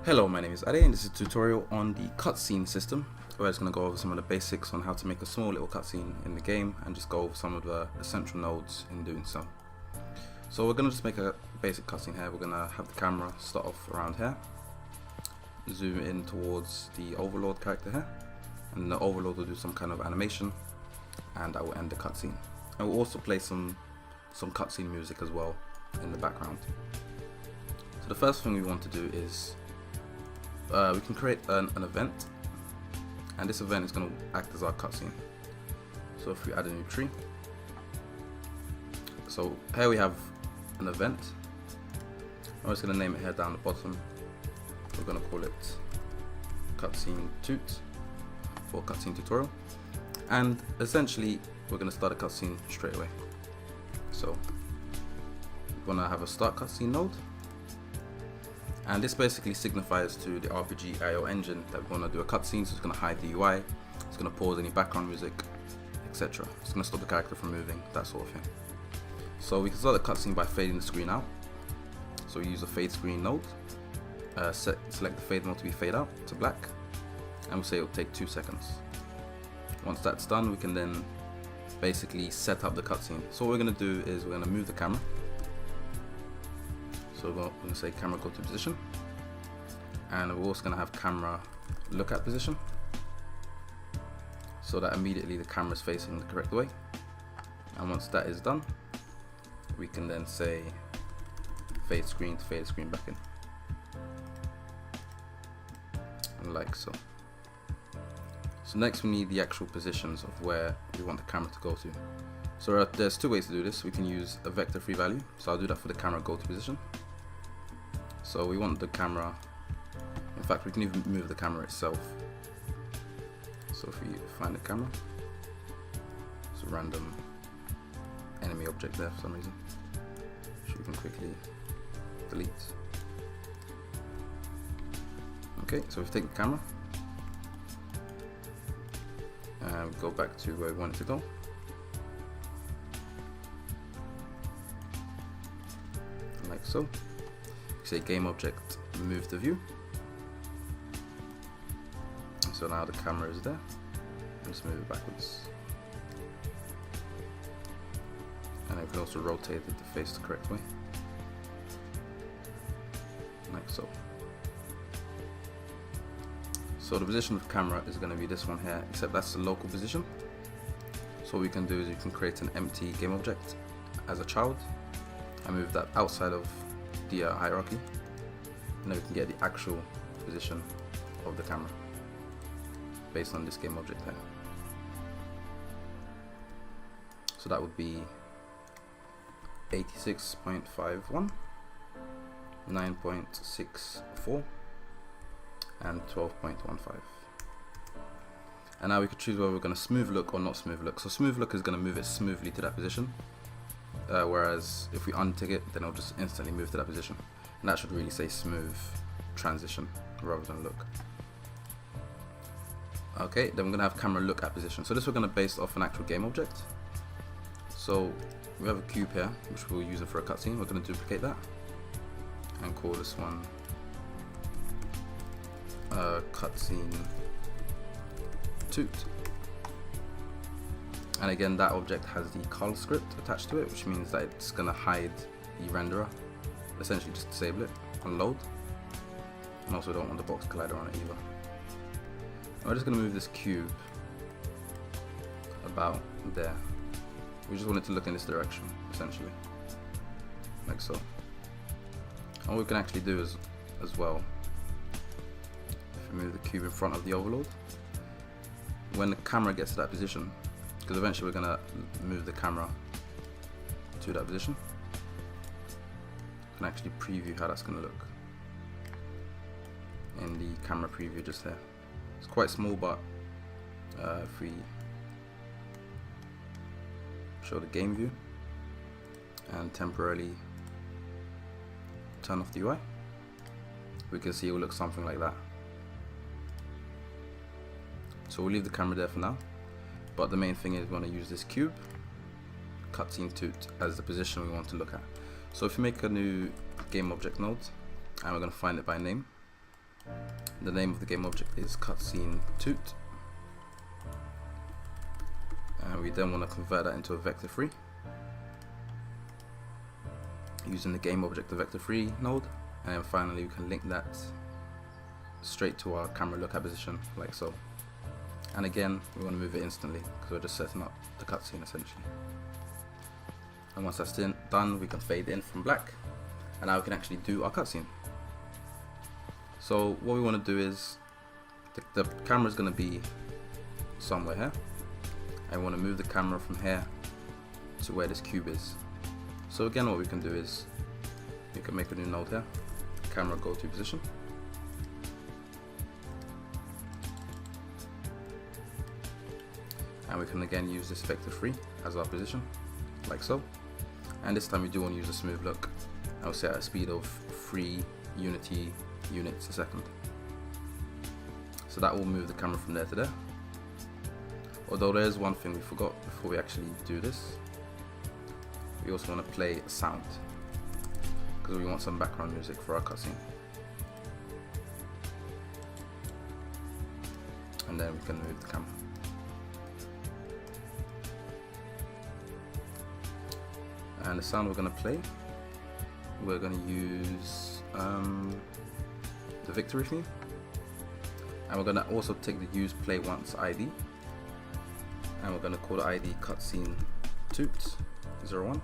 Hello, my name is Ade and this is a tutorial on the cutscene system, where it's going to go over some of the basics on how to make a small little cutscene in the game and just go over some of the essential nodes in doing so. So we're going to just make a basic cutscene here. We're going to have the camera start off around here, zoom in towards the overlord character here, and the overlord will do some kind of animation and that will end the cutscene. And we'll also play some cutscene music as well in the background. So the first thing we want to do is we can create an event, and this event is going to act as our cutscene. So if we add a new tree, so here we have an event. I'm just going to name it here down the bottom. We're going to call it cutscene tut for cutscene tutorial, and essentially we're going to start a cutscene straight away. So we're going to have a start cutscene node. And this basically signifies to the RPGAIO engine that we want to do a cutscene, so it's going to hide the UI, it's going to pause any background music, etc. It's going to stop the character from moving, that sort of thing. So we can start the cutscene by fading the screen out. So we use a fade screen node, select the fade mode to be fade out to black, and we'll say it'll take 2 seconds. Once that's done, we can then basically set up the cutscene. So what we're going to do is we're going to move the camera. So we're going to say camera go to position, and we're also going to have camera look at position, so that immediately the camera is facing the correct way. And once that is done, we can then say fade screen to fade the screen back in, like so. So next we need the actual positions of where we want the camera to go to. So there's 2 ways to do this. We can use a vector free value, so I'll do that for the camera go to position. So we want the camera, in fact we can even move the camera itself. So if we find the camera, it's a random enemy object there for some reason, which we can quickly delete. Okay, so we've taken the camera, and we go back to where we want it to go. Like so. Say game object move the view, so now the camera is there, and just move it backwards, and we can also rotate it to face the correct way, like so. So the position of the camera is going to be this one here, except that's the local position. So what we can do is you can create an empty game object as a child and move that outside of the hierarchy, and then we can get the actual position of the camera based on this game object there. So that would be 86.51, 9.64, and 12.15. And now we could choose whether we're going to smooth look or not smooth look. So smooth look is going to move it smoothly to that position. Whereas if we untick it, then it'll just instantly move to that position, and that should really say smooth transition rather than look. Okay, then we're going to have camera look at position. So this we're going to base off an actual game object. So we have a cube here which we'll use it for a cutscene. We're going to duplicate that and call this one cutscene tut. And again, that object has the color script attached to it, which means that it's going to hide the renderer, essentially just disable it on load. And also don't want the box collider on it either. And we're just going to move this cube about there. We just want it to look in this direction, essentially, like so. And what we can actually do is, as well, if we move the cube in front of the overlord, when the camera gets to that position, because eventually we're going to move the camera to that position, you can actually preview how that's going to look in the camera preview just there. It's quite small, but if we show the game view and temporarily turn off the UI, we can see it will look something like that. So we'll leave the camera there for now. But the main thing is we want to use this cube, cutscene tut, as the position we want to look at. So if you make a new game object node, and we're going to find it by name, The name of the game object is cutscene toot, and we then want to convert that into a vector3 using the game object, the vector3 node, and then finally we can link that straight to our camera lookout position like so. And again, we want to move it instantly because we're just setting up the cutscene essentially. And once that's done, we can fade in from black, and now we can actually do our cutscene. So what we want to do is the camera is going to be somewhere here, and we want to move the camera from here to where this cube is. So again, what we can do is we can make a new node here, camera go to position, and we can again use this vector3 as our position like so. And this time we do want to use a smooth look. I'll set at a speed of 3 unity units a second. So that will move the camera from there to there. Although there is one thing we forgot before we actually do this. We also want to play a sound because we want some background music for our cutscene. And then we can move the camera. And the sound we're going to play, we're going to use the victory theme, and we're going to also take the use play once ID, and we're going to call the ID cutscene toot01,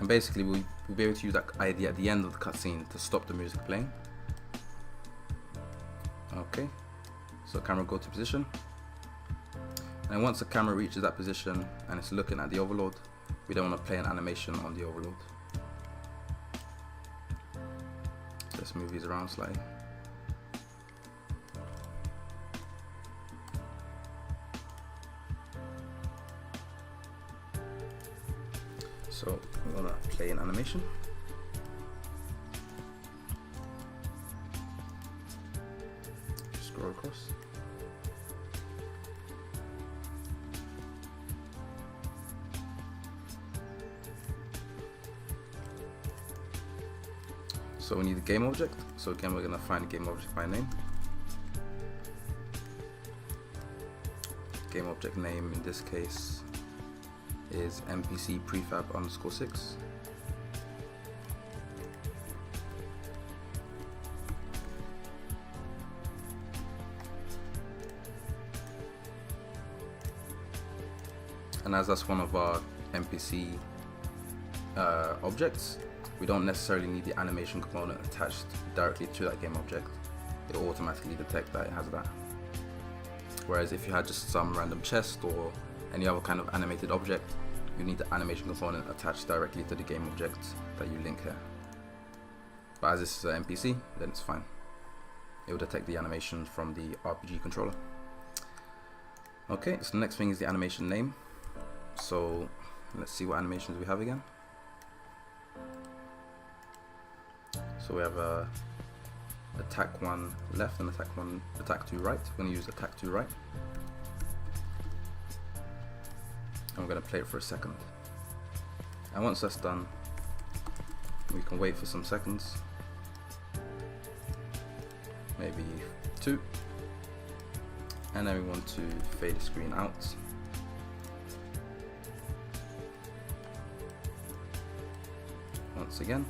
and basically we'll be able to use that ID at the end of the cutscene to stop the music playing. Okay, so camera go to position, and once the camera reaches that position and it's looking at the overlord, we don't want to play an animation on the overlord. Let's move these around slightly. So we're going to play an animation. Scroll across. So we need a game object. So again, we're going to find a game object by name. Game object name in this case is NPC prefab _6. And as that's one of our NPC objects, we don't necessarily need the animation component attached directly to that game object. It will automatically detect that it has that. Whereas if you had just some random chest or any other kind of animated object, you need the animation component attached directly to the game object that you link here. But as this is an NPC, then it's fine. It will detect the animation from the RPG controller. Okay, so the next thing is the animation name. So let's see what animations we have again. So we have attack 1 left and attack 2 right. We're going to use attack 2 right. And we're going to play it for a second. And once that's done, we can wait for some seconds. Maybe 2. And then we want to fade the screen out. Once again.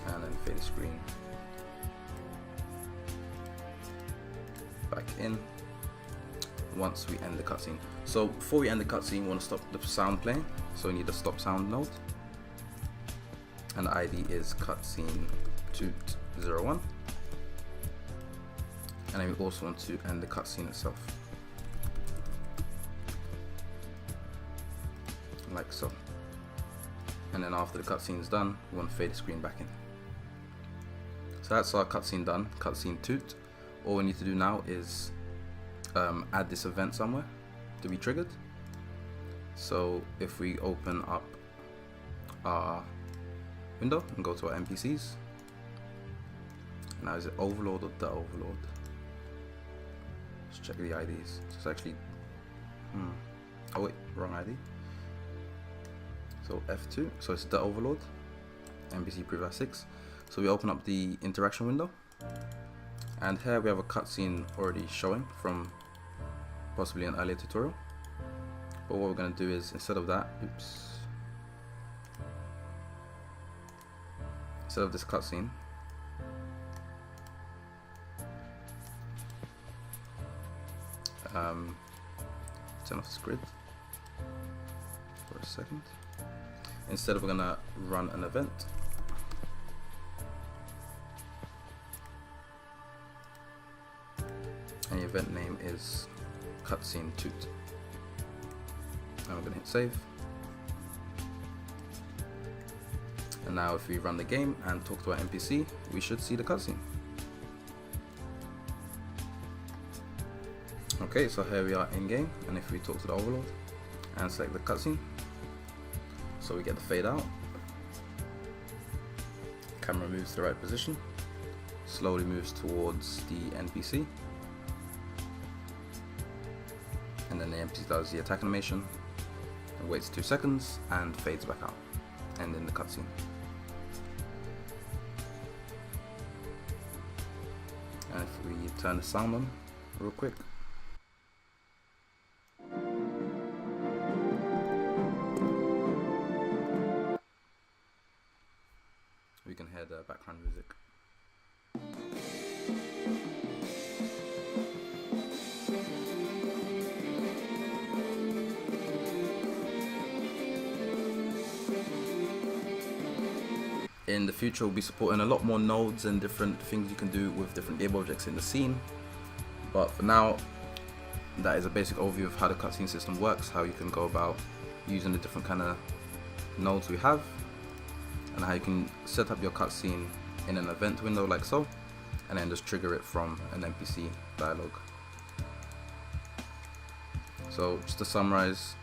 And then fade the screen back in once we end the cutscene. So before we end the cutscene, we want to stop the sound playing, so we need a stop sound node, and the ID is cutscene toot01, and then we also want to end the cutscene itself like so. And then after the cutscene is done, we want to fade the screen back in. So that's our cutscene done, cutscene toot. All we need to do now is add this event somewhere to be triggered. So if we open up our window and go to our NPCs, now is it overlord or the overlord? Let's check the IDs. So it's actually, oh wait, wrong ID. So F2, so it's the Overlord, NPC preview 6. So we open up the interaction window, and here we have a cutscene already showing from possibly an earlier tutorial. But what we're going to do is, instead of that, instead of this cutscene, turn off this grid for a second. Instead, we're gonna run an event. And the event name is cutscene toot. And we're gonna hit save. And now if we run the game and talk to our NPC, we should see the cutscene. Okay, so here we are in game, and if we talk to the Overlord and select the cutscene, so we get the fade out, camera moves to the right position, slowly moves towards the NPC, and then the NPC does the attack animation, and waits 2 seconds and fades back out, ending the cutscene. And if we turn the sound on real quick, we can hear the background music. In the future, we'll be supporting a lot more nodes and different things you can do with different game objects in the scene. But for now, that is a basic overview of how the cutscene system works, how you can go about using the different kind of nodes we have, and how you can set up your cutscene in an event window like so, and then just trigger it from an NPC dialogue. So just to summarize,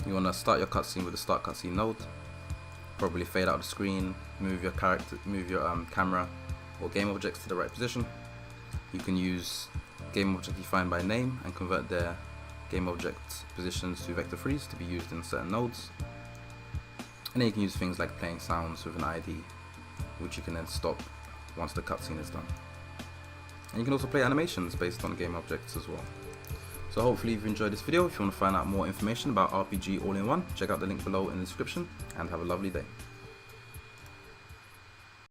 you want to start your cutscene with the start cutscene node, probably fade out the screen, move your camera or game objects to the right position. You can use game object defined by name and convert their game object positions to vector freeze to be used in certain nodes. And then you can use things like playing sounds with an ID, which you can then stop once the cutscene is done. And you can also play animations based on game objects as well. So hopefully you've enjoyed this video. If you want to find out more information about RPG All-in-One, check out the link below in the description, and have a lovely day.